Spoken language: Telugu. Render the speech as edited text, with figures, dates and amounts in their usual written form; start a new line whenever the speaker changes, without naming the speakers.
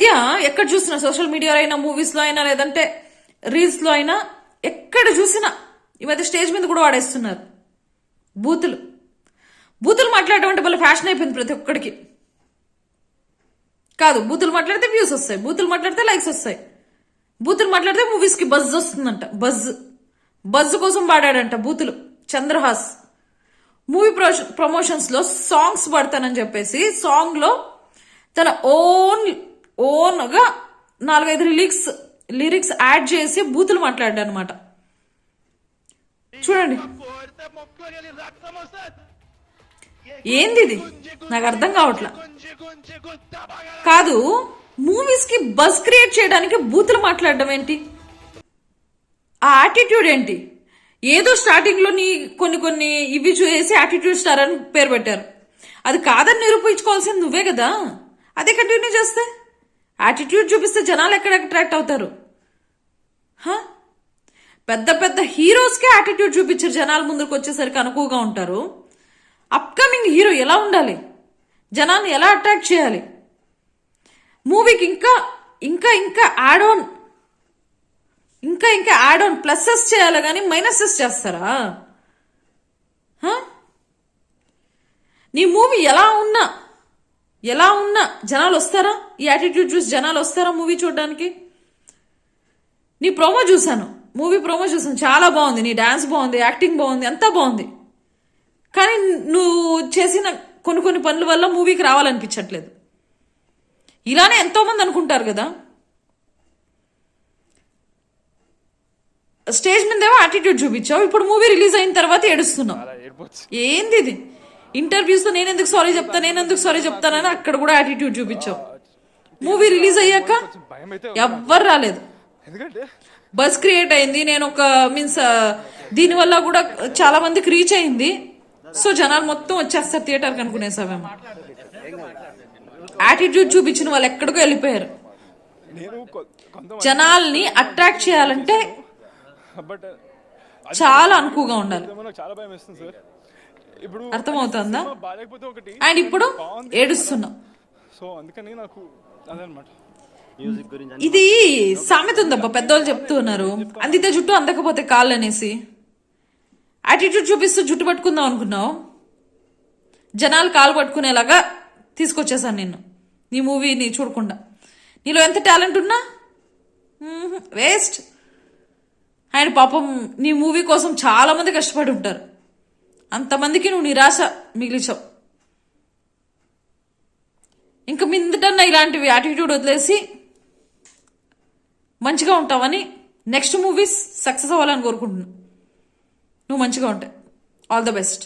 మధ్య ఎక్కడ చూసినా సోషల్ మీడియాలో అయినా మూవీస్లో అయినా లేదంటే రీల్స్లో అయినా ఎక్కడ చూసినా ఈ మధ్య స్టేజ్ మీద కూడా వాడేస్తున్నారు బూతులు. బూతులు మాట్లాడడం అంటే వాళ్ళ ఫ్యాషన్ అయిపోయింది ప్రతి ఒక్కడికి. కాదు, బూతులు మాట్లాడితే వ్యూస్ వస్తాయి, బూతులు మాట్లాడితే లైక్స్ వస్తాయి, బూతులు మాట్లాడితే మూవీస్కి బజ్ వస్తుందంట. బజ్ కోసం పాడాడంట బూతులు చంద్రహాస్. మూవీ ప్రమోషన్స్ లో సాంగ్స్ పాడతానని చెప్పేసి సాంగ్ లో తన ఓన్గా 4-5 లిరిక్స్ యాడ్ చేసి బూతులు మాట్లాడాడు అనమాట. చూడండి, ఏంది ఇది? నాకు అర్థం కావట్లా. కాదు, మూవీస్ కి బజ్ క్రియేట్ చేయడానికి బూతులు మాట్లాడడం ఏంటి? ఆ యాటిట్యూడ్ ఏంటి? ఏదో స్టార్టింగ్ లో నీ కొన్ని ఇవి చూసి యాటిట్యూడ్ స్టార్ అని పేరు పెట్టారు. అది కాదని నిరూపించుకోవాల్సింది నువ్వే కదా. అదే కంటిన్యూ చేస్తే, యాటిట్యూడ్ చూపిస్తే జనాలు ఎక్కడ అట్రాక్ట్ అవుతారు? పెద్ద పెద్ద హీరోస్కే యాటిట్యూడ్ చూపించారు, జనాల ముందుకు వచ్చేసరికి అనుకువగా ఉంటారు. అప్కమింగ్ హీరో ఎలా ఉండాలి? జనాన్ని ఎలా అట్రాక్ట్ చేయాలి? మూవీకి ఇంకా ఇంకా ఇంకా యాడ్ ఆన్ ప్లస్సెస్ చేయాలి కానీ మైనసెస్ చేస్తారా? నీ మూవీ ఎలా ఉన్నా జనాలు వస్తారా? ఈ యాటిట్యూడ్ చూసి జనాలు వస్తారా మూవీ చూడడానికి? నీ మూవీ ప్రోమో చూసాను, చాలా బాగుంది, నీ డాన్స్ బాగుంది, యాక్టింగ్ బాగుంది, అంతా బాగుంది. కానీ నువ్వు చేసిన కొన్ని పనుల వల్ల మూవీకి రావాలనిపించట్లేదు. ఇలానే ఎంతో మంది అనుకుంటారు కదా. స్టేజ్ మీదేమో యాటిట్యూడ్ చూపించావు, ఇప్పుడు మూవీ రిలీజ్ అయిన తర్వాత ఏడుస్తున్నావు. ఏంది ఇది? ఇంటర్వ్యూస్ లో నేను ఎందుకు సారీ చెప్తానని అక్కడ కూడా యాటిట్యూడ్ చూపించావు. మూవీ రిలీజ్ అయ్యాక ఎవ్వరు రాలేదు, బస్ క్రియేట్ అయింది. దీనివల్ల కూడా చాలా మందికి రీచ్ అయింది. సో జనాలు మొత్తం వచ్చేస్తారు థియేటర్కి అనుకునేసావేమో. యాటిట్యూడ్ చూపించిన వాళ్ళు ఎక్కడికో వెళ్ళిపోయారు. జనాల్ని అట్రాక్ట్ చేయాలంటే చాలా అనుకువగా ఉండాలి. అర్థమవుతుందా? అండ్ ఇప్పుడు ఏడుస్తున్నాం. ఇది సామెత ఉందబ్బా, పెద్దవాళ్ళు చెప్తూ ఉన్నారు, అందితే జుట్టు అందకపోతే కాళ్ళు అనేసి. యాటిట్యూడ్ చూపిస్తూ జుట్టు పట్టుకుందాం అనుకున్నావు, జనాలు కాలు పట్టుకునేలాగా తీసుకొచ్చేసాను నిన్ను, నీ మూవీని చూడకుండా. నీలో ఎంత టాలెంట్ ఉన్నా వేస్ట్. అండ్ పాపం నీ మూవీ కోసం చాలా మంది కష్టపడి ఉంటారు, అంతమందికి నువ్వు నిరాశ మిగిలిచావు. ఇంకా మీదటన్నా ఇలాంటివి యాటిట్యూడ్ వదిలేసి మంచిగా ఉంటావని, నెక్స్ట్ మూవీస్ సక్సెస్ అవ్వాలని కోరుకుంటున్నాను. నువ్వు మంచిగా ఉంటాయి. All the best.